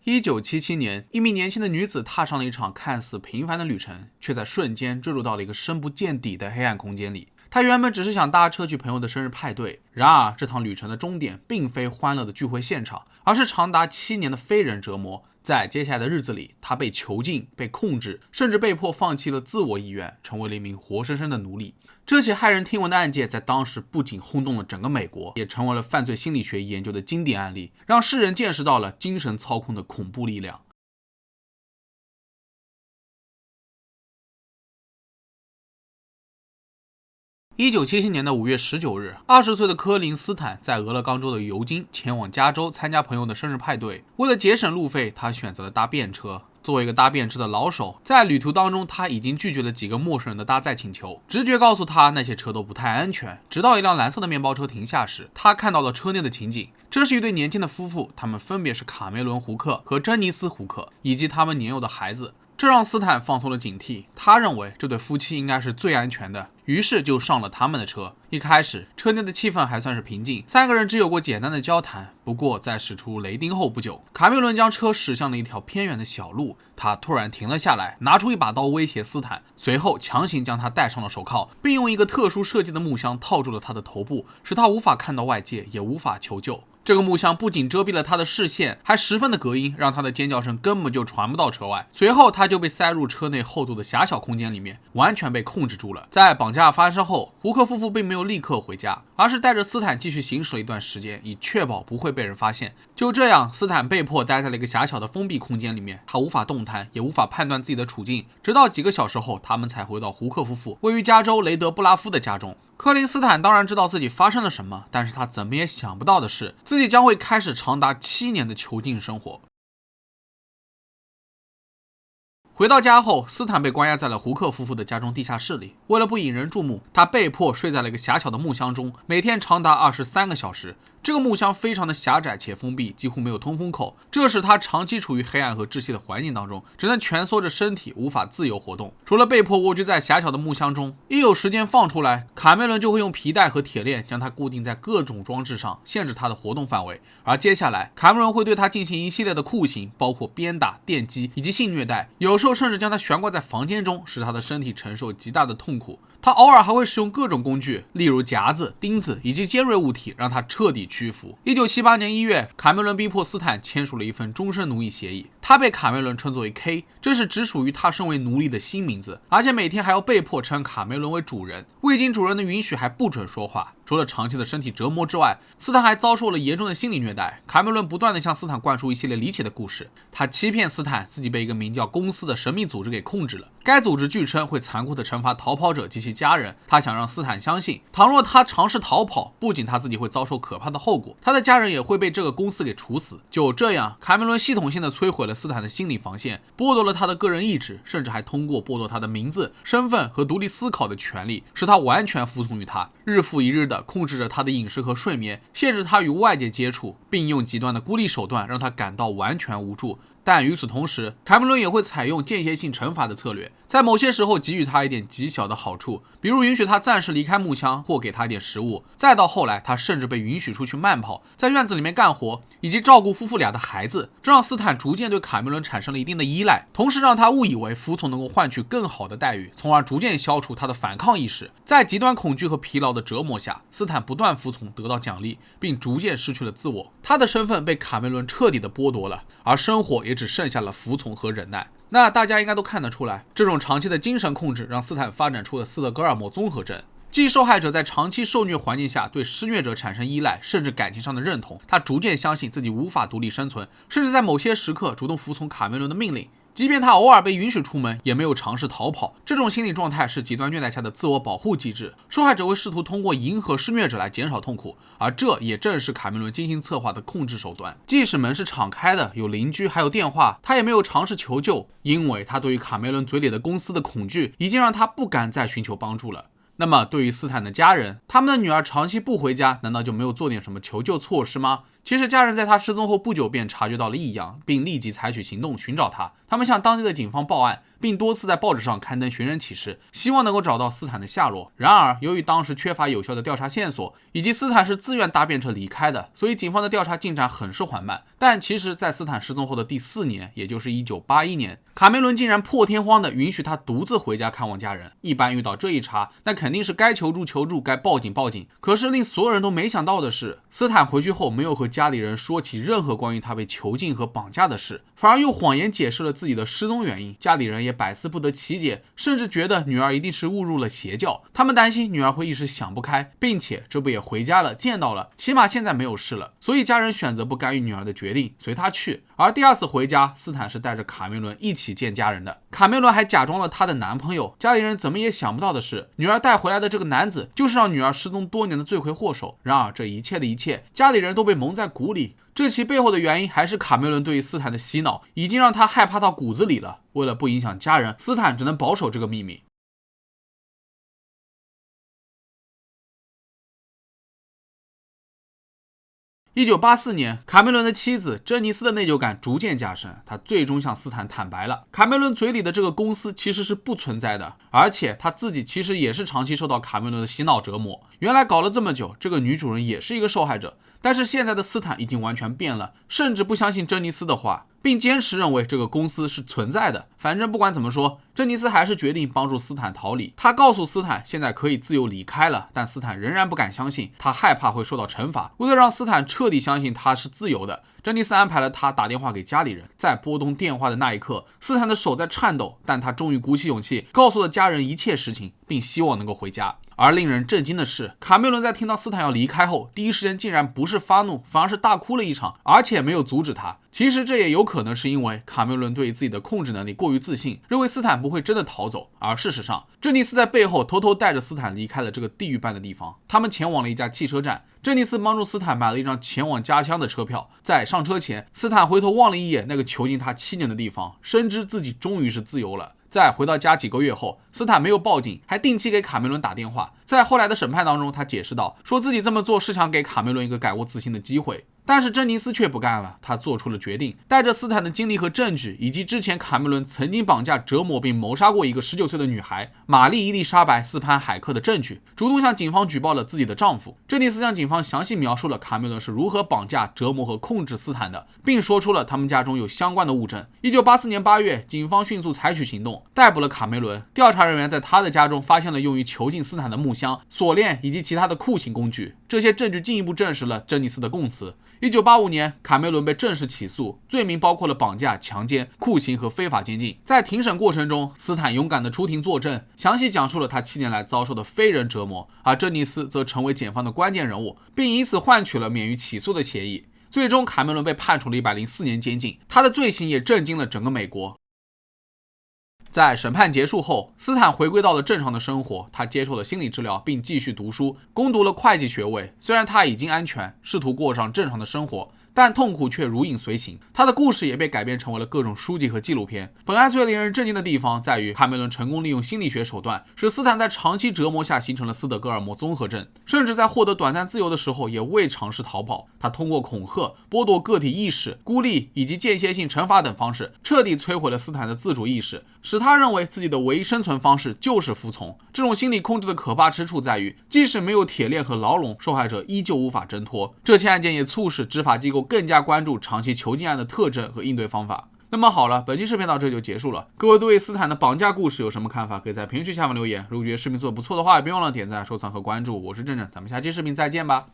1977年，一名年轻的女子踏上了一场看似平凡的旅程，却在瞬间坠入到了一个深不见底的黑暗空间里。她原本只是想搭车去朋友的生日派对，然而这趟旅程的终点并非欢乐的聚会现场，而是长达7年的非人折磨。在接下来的日子里，她被囚禁、被控制，甚至被迫放弃了自我意愿，成为了一名活生生的奴隶。这起骇人听闻的案件在当时不仅轰动了整个美国，也成为了犯罪心理学研究的经典案例，让世人见识到了精神操控的恐怖力量。1977年5月19日，20岁的科林斯坦在俄勒冈州的尤金前往加州参加朋友的生日派对。为了节省路费，他选择了搭便车。作为一个搭便车的老手，在旅途当中，他已经拒绝了几个陌生人的搭载请求。直觉告诉他，那些车都不太安全。直到一辆蓝色的面包车停下时，他看到了车内的情景。这是一对年轻的夫妇，他们分别是卡梅伦·胡克和珍妮斯·胡克，以及他们年幼的孩子。这让斯坦放松了警惕，他认为这对夫妻应该是最安全的，于是就上了他们的车。一开始，车内的气氛还算是平静，3个人只有过简单的交谈。不过，在驶出雷丁后不久，卡梅伦将车驶向了一条偏远的小路，他突然停了下来，拿出一把刀威胁斯坦，随后强行将他戴上了手铐，并用一个特殊设计的木箱套住了他的头部，使他无法看到外界，也无法求救。这个木箱不仅遮蔽了他的视线，还十分的隔音，让他的尖叫声根本就传不到车外。随后，他就被塞入车内后座的狭小空间里面，完全被控制住了。在绑架发生后，胡克夫妇并没有立刻回家，而是带着斯坦继续行驶了一段时间，以确保不会被人发现。就这样，斯坦被迫待在了一个狭小的封闭空间里面，他无法动弹，也无法判断自己的处境。直到几个小时后，他们才回到胡克夫妇位于加州雷德布拉夫的家中。科林斯坦当然知道自己发生了什么，但是他怎么也想不到的是，自己将会开始长达7年的囚禁生活。回到家后，斯坦被关押在了胡克夫妇的家中地下室里。为了不引人注目，他被迫睡在了一个狭小的木箱中，每天长达23个小时。这个木箱非常的狭窄且封闭，几乎没有通风口，这使他长期处于黑暗和窒息的环境当中，只能蜷缩着身体，无法自由活动。除了被迫蜗居在狭小的木箱中，一有时间放出来，卡梅伦就会用皮带和铁链将他固定在各种装置上，限制他的活动范围。而接下来，卡梅伦会对他进行一系列的酷刑，包括鞭打、电击以及性虐待，有时候甚至将他悬挂在房间中，使他的身体承受极大的痛苦。他偶尔还会使用各种工具，例如夹子、钉子以及尖锐物体，让他彻底屈服。1978年1月，卡梅伦逼迫斯坦签署了一份终身奴役协议，他被卡梅伦称作为 K， 这是只属于他身为奴隶的新名字，而且每天还要被迫称卡梅伦为主人，未经主人的允许还不准说话。除了长期的身体折磨之外，斯坦还遭受了严重的心理虐待。卡梅伦不断地向斯坦灌输一系列离奇的故事，他欺骗斯坦自己被一个名叫公司的神秘组织给控制了，该组织据称会残酷地惩罚逃跑者及其家人。他想让斯坦相信，倘若他尝试逃跑，不仅他自己会遭受可怕的后果，他的家人也会被这个公司给处死。就这样，卡梅伦系统性地摧毁了斯坦的心理防线，剥夺了他的个人意志，甚至还通过剥夺他的名字、身份和独立思考的权利，使他完全服从于他，日复一日地控制着他的饮食和睡眠，限制他与外界接触，并用极端的孤立手段让他感到完全无助。但与此同时，卡梅伦也会采用间歇性惩罚的策略，在某些时候给予他一点极小的好处，比如允许他暂时离开木箱或给他一点食物。再到后来，他甚至被允许出去慢跑，在院子里面干活，以及照顾夫妇俩的孩子。这让斯坦逐渐对卡梅伦产生了一定的依赖，同时让他误以为服从能够换取更好的待遇，从而逐渐消除他的反抗意识。在极端恐惧和疲劳的折磨下，斯坦不断服从，得到奖励，并逐渐失去了自我。他的身份被卡梅伦彻底的剥夺了，而生活也只剩下了服从和忍耐。那大家应该都看得出来，这种长期的精神控制让斯坦发展出了斯德哥尔摩综合症，即受害者在长期受虐环境下对施虐者产生依赖，甚至感情上的认同。他逐渐相信自己无法独立生存，甚至在某些时刻主动服从卡梅伦的命令。即便他偶尔被允许出门，也没有尝试逃跑。这种心理状态是极端虐待下的自我保护机制，受害者会试图通过迎合施虐者来减少痛苦，而这也正是卡梅伦精心策划的控制手段。即使门是敞开的，有邻居还有电话，他也没有尝试求救，因为他对于卡梅伦嘴里的公司的恐惧已经让他不敢再寻求帮助了。那么对于斯坦的家人，他们的女儿长期不回家，难道就没有做点什么求救措施吗？其实家人在他失踪后不久便察觉到了异样，并立即采取行动寻找他。他们向当地的警方报案，并多次在报纸上刊登寻人启事，希望能够找到斯坦的下落。然而，由于当时缺乏有效的调查线索，以及斯坦是自愿搭便车离开的，所以警方的调查进展很是缓慢。但其实，在斯坦失踪后的第4年，也就是1981年，卡梅伦竟然破天荒地允许他独自回家看望家人。一般遇到这一茬，那肯定是该求助求助，该报警报警。可是令所有人都没想到的是，斯坦回去后没有和家里人说起任何关于他被囚禁和绑架的事，反而用谎言解释了自己的失踪原因。家里人也百思不得其解，甚至觉得女儿一定是误入了邪教。他们担心女儿会一时想不开，并且这不也回家了，见到了，起码现在没有事了。所以家人选择不干预女儿的决定，随她去。而第2次回家，斯坦是带着卡梅伦一起见家人的。卡梅伦还假装了她的男朋友。家里人怎么也想不到的是，女儿带回来的这个男子就是让女儿失踪多年的罪魁祸首。然而这一切的一切，家里人都被蒙在鼓里。这其背后的原因还是卡梅伦对于斯坦的洗脑，已经让他害怕到骨子里了。为了不影响家人，斯坦只能保守这个秘密。1984年，卡梅伦的妻子珍妮斯的内疚感逐渐加深，她最终向斯坦坦白了，卡梅伦嘴里的这个公司其实是不存在的，而且他自己其实也是长期受到卡梅伦的洗脑折磨。原来搞了这么久，这个女主人也是一个受害者。但是现在的斯坦已经完全变了，甚至不相信珍妮斯的话，并坚持认为这个公司是存在的。反正不管怎么说，珍妮斯还是决定帮助斯坦逃离。他告诉斯坦现在可以自由离开了，但斯坦仍然不敢相信，他害怕会受到惩罚。为了让斯坦彻底相信他是自由的，珍妮斯安排了他打电话给家里人。在拨通电话的那一刻，斯坦的手在颤抖，但他终于鼓起勇气告诉了家人一切实情，并希望能够回家。而令人震惊的是，卡梅伦在听到斯坦要离开后，第一时间竟然不是发怒，反而是大哭了一场，而且没有阻止他。其实这也有可能是因为卡梅伦对自己的控制能力过于自信，认为斯坦不会真的逃走。而事实上，珍妮斯在背后偷偷带着斯坦离开了这个地狱般的地方。他们前往了一家汽车站，珍妮斯帮助斯坦买了一张前往家乡的车票。在上车前，斯坦回头望了一眼那个囚禁他7年的地方，深知自己终于是自由了。在回到家几个月后，斯坦没有报警，还定期给卡梅伦打电话。在后来的审判当中，他解释道，说自己这么做是想给卡梅伦一个改过自新的机会。但是珍妮斯却不干了，她做出了决定，带着斯坦的经历和证据，以及之前卡梅伦曾经绑架、折磨并谋杀过一个19岁的女孩玛丽·伊丽莎白·斯潘海克的证据，主动向警方举报了自己的丈夫。珍妮斯向警方详细描述了卡梅伦是如何绑架、折磨和控制斯坦的，并说出了他们家中有相关的物证。1984年8月，警方迅速采取行动，逮捕了卡梅伦。调查人员在他的家中发现了用于囚禁斯坦的木箱、锁链以及其他的酷刑工具，这些证据进一步证实了珍妮斯的供词。1985年，卡梅伦被正式起诉，罪名包括了绑架、强奸、酷刑和非法监禁。在庭审过程中，斯坦勇敢地出庭作证，详细讲述了他7年来遭受的非人折磨，而珍妮斯则成为检方的关键人物，并以此换取了免于起诉的协议。最终，卡梅伦被判处了104年监禁，他的罪行也震惊了整个美国。在审判结束后，斯坦回归到了正常的生活，他接受了心理治疗，并继续读书，攻读了会计学位。虽然他已经安全，试图过上正常的生活，但痛苦却如影随形。他的故事也被改编成为了各种书籍和纪录片。本案最令人震惊的地方在于，卡梅伦成功利用心理学手段，使斯坦在长期折磨下形成了斯德哥尔摩综合症，甚至在获得短暂自由的时候也未尝试逃跑。他通过恐吓、剥夺个体意识、孤立以及间歇性惩罚等方式，彻底摧毁了斯坦的自主意识，使他认为自己的唯一生存方式就是服从。这种心理控制的可怕之处在于，即使没有铁链和牢笼，受害者依旧无法挣脱。这起案件也促使执法机构更加关注长期囚禁案的特征和应对方法。那么好了，本期视频到这就结束了。各位对斯坦的绑架故事有什么看法？可以在评论区下方留言。如果觉得视频做得不错的话，也别忘了点赞、收藏和关注。我是正正，咱们下期视频再见吧。